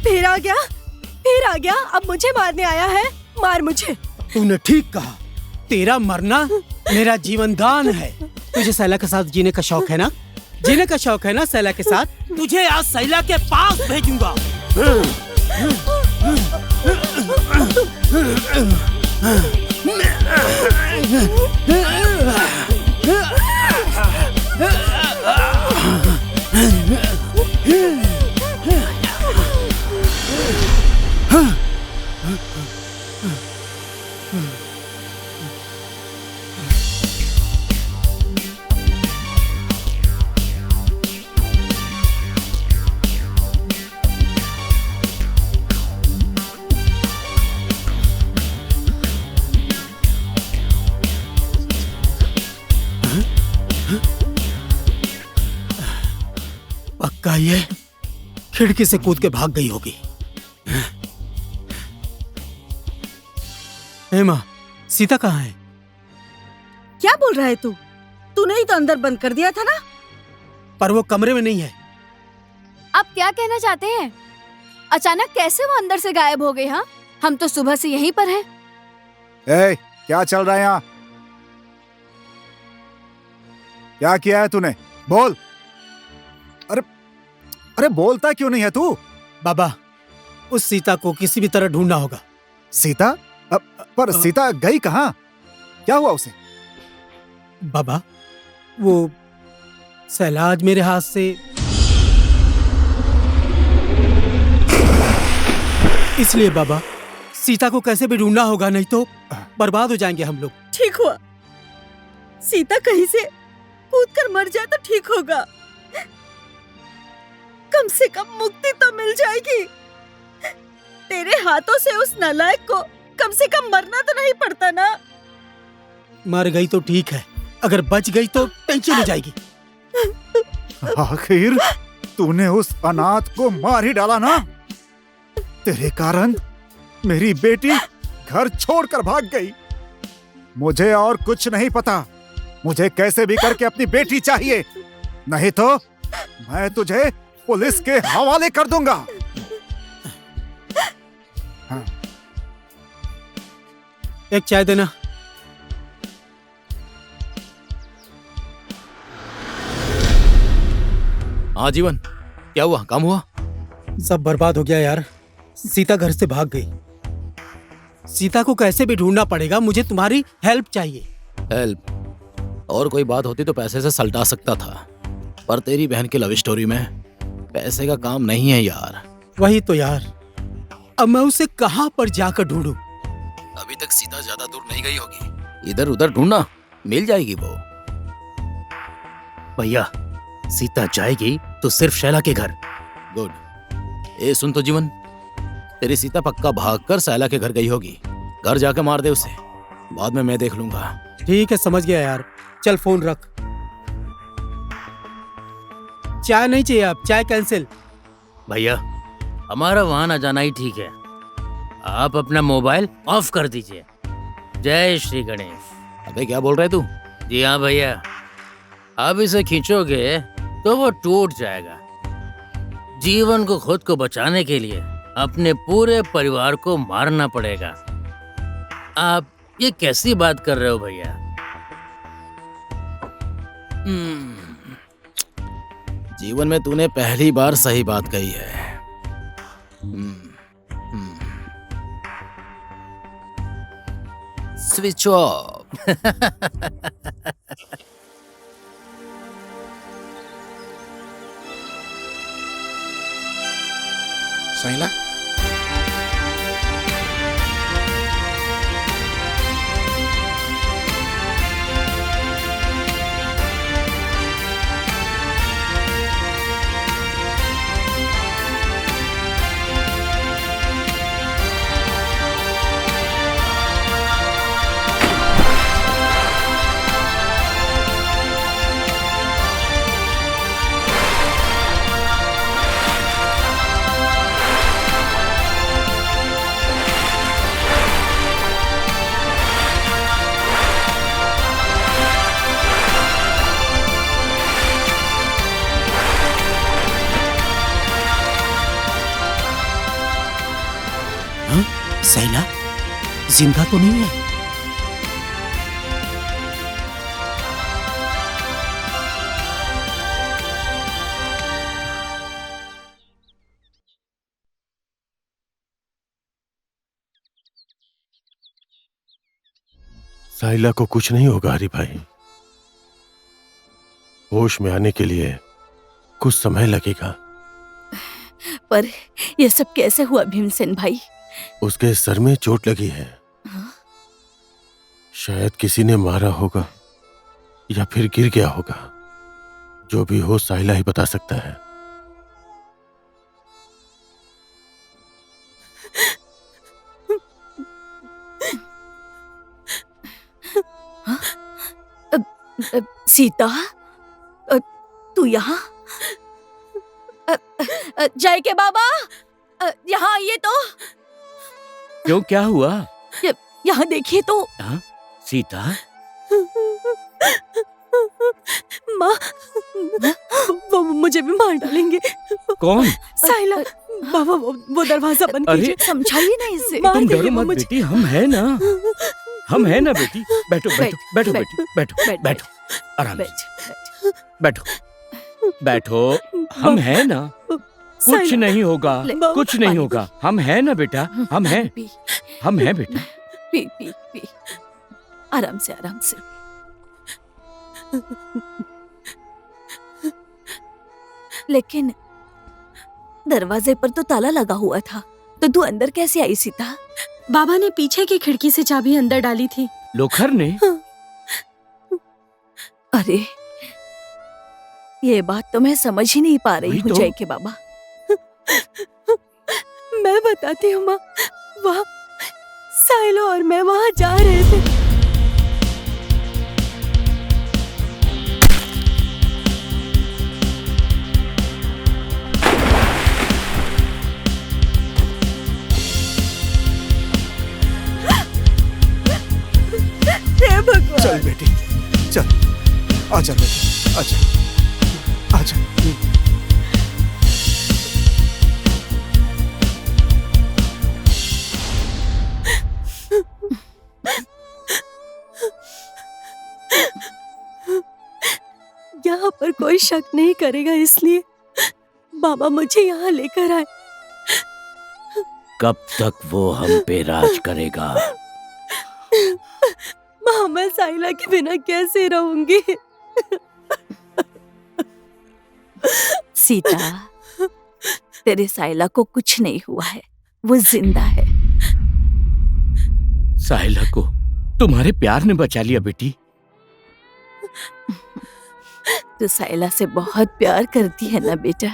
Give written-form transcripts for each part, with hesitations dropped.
फिर आ गया। अब मुझे मारने आया है। मार मुझे। तूने ठीक कहा, तेरा मरना मेरा जीवन दान है। तुझे सैला के साथ जीने का शौक है ना? जीने का शौक है ना सैला के साथ? तुझे आज सैला के पास भेजूंगा। पक्का ये खिड़की से कूद के भाग गई होगी। माँ, सीता कहाँ है? क्या बोल रहा है तू? तूने ही तो अंदर बंद कर दिया था ना। पर वो कमरे में नहीं है। आप क्या कहना चाहते हैं? अचानक कैसे वो अंदर से गायब हो गई? हाँ, हम तो सुबह से यहीं पर हैं। क्या चल रहा है यहाँ? क्या किया है तूने? बोल। अरे बोलता क्यों नहीं है तू? बाबा, उस सीता को किसी भी तरह ढूंढना होगा। सीता? पर सीता गई कहाँ? क्या हुआ उसे? बाबा, वो सैलाज मेरे हाथ से, इसलिए बाबा सीता को कैसे भी ढूंढना होगा, नहीं तो बर्बाद हो जाएंगे हम लोग। ठीक हुआ, सीता कहीं से कूदकर मर जाए तो ठीक होगा। कम से कम मुक्ति तो मिल जाएगी। तेरे हाथों से उस नालायक को कम से कम मरना तो नहीं पड़ता ना। मर गई तो ठीक है, अगर बच गई तो टेंशन हो जाएगी। आखिर तूने उस अनाथ को मार ही डाला ना। तेरे कारण मेरी बेटी घर छोड़कर भाग गई। मुझे और कुछ नहीं पता। मुझे कैसे भी करके अपनी बेटी चाहिए, नहीं तो मैं तुझे पुलिस के हवाले कर दूंगा। हाँ। एक चाय देना। आजीवन, क्या हुआ? काम हुआ? सब बर्बाद हो गया यार। सीता घर से भाग गई। सीता को कैसे भी ढूंढना पड़ेगा। मुझे तुम्हारी हेल्प चाहिए। हेल्प? और कोई बात होती तो पैसे से सलटा सकता था, पर तेरी बहन की लव स्टोरी में पैसे का काम नहीं है यार। वही तो यार, अब मैं उसे कहां पर जाकर ढूंढूं? अभी तक सीता ज्यादा दूर नहीं गई होगी। इधर उधर ढूंढना, मिल जाएगी वो। भैया, सीता जाएगी तो सिर्फ शैला के घर। गुड। ए सुन तो जीवन, तेरी सीता पक्का भागकर शैला के घर गई होगी। घर जाके मार दे उसे, बाद में मैं देख लूंगा। ठीक है, समझ गया यार। चल फोन रख। चाय नहीं चाहिए अब, चाय कैंसिल। भैया, हमारा वहां ना जाना ही ठीक है। आप अपना मोबाइल ऑफ कर दीजिए। जय श्री गणेश। अबे क्या बोल रहा है तू? जी हाँ भैया, आप इसे खींचोगे तो वो टूट जाएगा। जीवन को खुद को बचाने के लिए अपने पूरे परिवार को मारना पड़ेगा। आप ये कैसी बात कर रहे हो भैया? जीवन में तूने पहली बार सही बात कही है। Switch off. सैला, हाँ? सैला जिंदा तो नहीं है? साइला को कुछ नहीं होगा हरी भाई। होश में आने के लिए कुछ समय लगेगा। पर ये सब कैसे हुआ भीमसेन भाई? उसके सर में चोट लगी है। शायद किसी ने मारा होगा या फिर गिर गया होगा। जो भी हो साइला ही बता सकता है। सीता, तू यहाँ? जय के बाबा, यहाँ आइए तो। क्यों, क्या हुआ? यहाँ देखिए तो। सीता, माँ, वो मुझे भी मार डालेंगे। कौन? साइला, बाबा वो दरवाजा बंद कीजिए। समझाइए ना इसे। तुम डरो मत बेटी, हम हैं ना, हम हैं ना बेटी। बैठो बैठो बैठो बेटी, बैठो बैठो, आराम से बैठो बैठो, हम हैं ना, कुछ नहीं होगा, कुछ नहीं होगा, हम हैं ना बेटा, हम हैं, हम हैं बेटा। पी पी पी, आराम से आराम से। लेकिन दरवाजे पर तो ताला लगा हुआ था, तो तू अंदर कैसे आई सीता? बाबा ने पीछे की खिड़की से चाबी अंदर डाली थी। लोखर ने? अरे, ये बात तो मैं समझ ही नहीं पा रही हूँ जय के बाबा। मैं बताती हूँ माँ, वहाँ साइलो और मैं वहाँ जा रहे थे। हे भगवान। चल बेटी, चल, आजा बेटी, आजा, आजा। यहाँ पर कोई शक नहीं करेगा, इसलिए बाबा मुझे यहाँ लेकर आए। कब तक वो हम पे राज करेगा? माँ, मैं साइला के बिना कैसे रहूंगी? सीता, तेरे साइला को कुछ नहीं हुआ है, वो जिंदा है। साइला को तुम्हारे प्यार ने बचा लिया बेटी। तू साइला से बहुत प्यार करती है ना बेटा?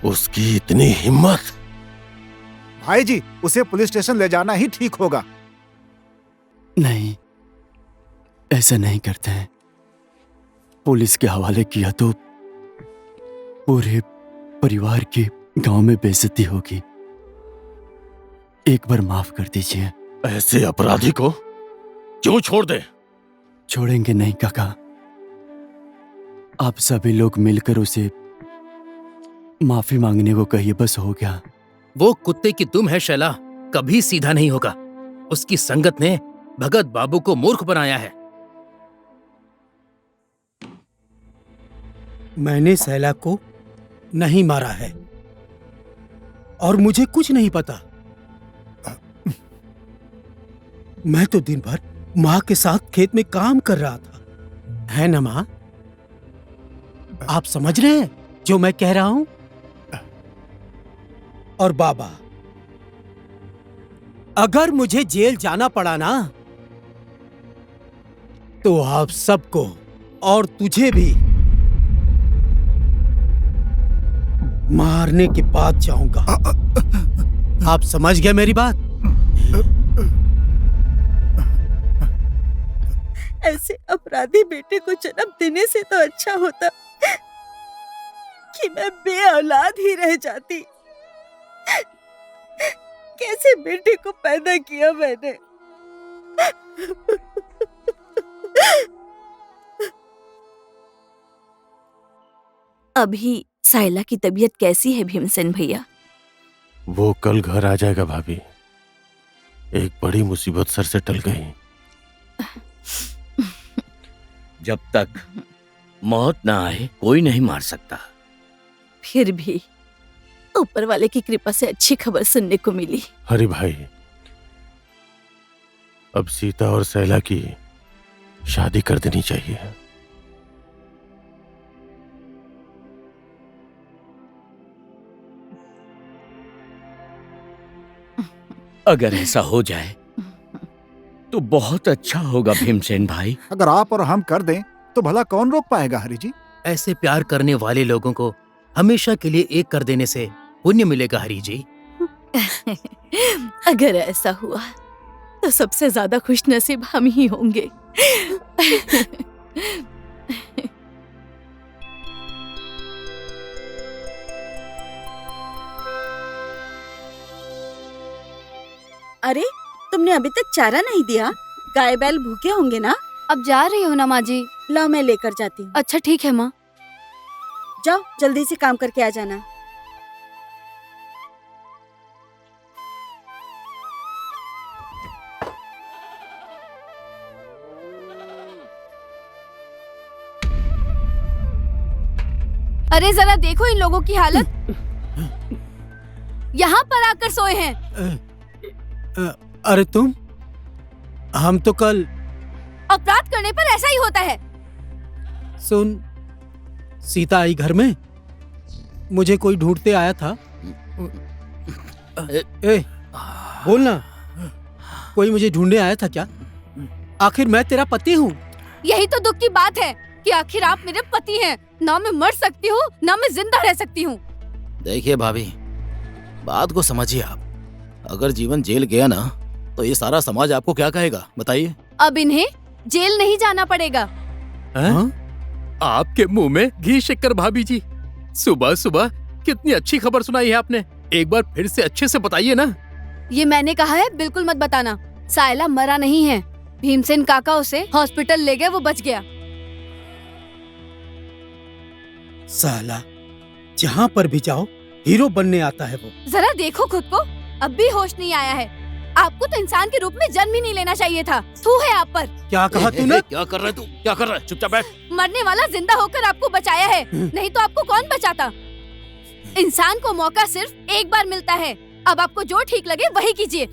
उसकी इतनी हिम्मत! भाई जी, उसे पुलिस स्टेशन ले जाना ही ठीक होगा। नहीं, ऐसा नहीं करते हैं। पुलिस के हवाले किया तो पूरे परिवार की गांव में बेइज्जती होगी। एक बार माफ कर दीजिए। ऐसे अपराधी को क्यों छोड़ दे? छोड़ेंगे नहीं काका। आप सभी लोग मिलकर उसे माफी मांगने को कहिए, बस हो गया। वो कुत्ते की तुम है शैला, कभी सीधा नहीं होगा। उसकी संगत ने भगत बाबू को मूर्ख बनाया है। मैंने सैला को नहीं मारा है और मुझे कुछ नहीं पता। मैं तो दिन भर माँ के साथ खेत में काम कर रहा था, है ना माँ? आप समझ रहे हैं जो मैं कह रहा हूं? और बाबा, अगर मुझे जेल जाना पड़ा ना, तो आप सबको और तुझे भी मारने के बाद जाऊंगा। आप समझ गए मेरी बात? ऐसे अपराधी बेटे को जन्म देने से तो अच्छा होता कि मैं बेऔलाद ही रह जाती। कैसे बेटे को पैदा किया मैंने। अभी साइला की तबीयत कैसी है भीमसेन भैया? वो कल घर आ जाएगा भाभी। एक बड़ी मुसीबत सर से टल गई। जब तक मौत ना आए कोई नहीं मार सकता। फिर भी ऊपर वाले की कृपा से अच्छी खबर सुनने को मिली। हरि भाई, अब सीता और सैला की शादी कर देनी चाहिए। अगर ऐसा हो जाए तो बहुत अच्छा होगा भीमसेन भाई। अगर आप और हम कर दें तो भला कौन रोक पाएगा हरि जी? ऐसे प्यार करने वाले लोगों को हमेशा के लिए एक कर देने से पुण्य मिलेगा हरि जी। अगर ऐसा हुआ तो सबसे ज्यादा खुश नसीब हम ही होंगे। अरे तुमने अभी तक चारा नहीं दिया? गाय बैल भूखे होंगे ना? अब जा रही हूँ ना माँ जी। लाओ मैं लेकर जाती हूँ। अच्छा ठीक है माँ। जाओ जल्दी से काम करके आ जाना। अरे जरा देखो इन लोगों की हालत। यहाँ पर आकर सोए हैं। अरे तुम, हम तो कल। अपराध करने पर ऐसा ही होता है। सुन, सीता आई घर में, मुझे कोई ढूंढते आया था। ए, बोलना, कोई मुझे ढूंढने आया था क्या? आखिर मैं तेरा पति हूँ। यही तो दुख की बात है कि आखिर आप मेरे पति हैं। ना मैं मर सकती हूँ ना मैं जिंदा रह सकती हूँ। देखिए भाभी, बात को समझिए आप। अगर जीवन जेल गया ना तो ये सारा समाज आपको क्या कहेगा बताइए? अब इन्हें जेल नहीं जाना पड़ेगा। आपके मुंह में घी शक्कर भाभी जी। सुबह सुबह कितनी अच्छी खबर सुनाई है आपने। एक बार फिर से अच्छे से बताइए ना। ये मैंने कहा है, बिल्कुल मत बताना। साइला मरा नहीं है। भीमसेन काका उसे हॉस्पिटल ले गए, वो बच गया। साला, जहाँ पर भी जाओ हीरो बनने आता है वो। जरा देखो खुद को, अब भी होश नहीं आया है। आपको तो इंसान के रूप में जन्म ही नहीं लेना चाहिए था। थू है आप पर। क्या कहा तूने? क्या कर रहा है तू? क्या कर रहा है? चुपचाप बैठ। मरने वाला जिंदा होकर आपको बचाया है, नहीं तो आपको कौन बचाता? इंसान को मौका सिर्फ एक बार मिलता है। अब आपको जो ठीक लगे वही कीजिए।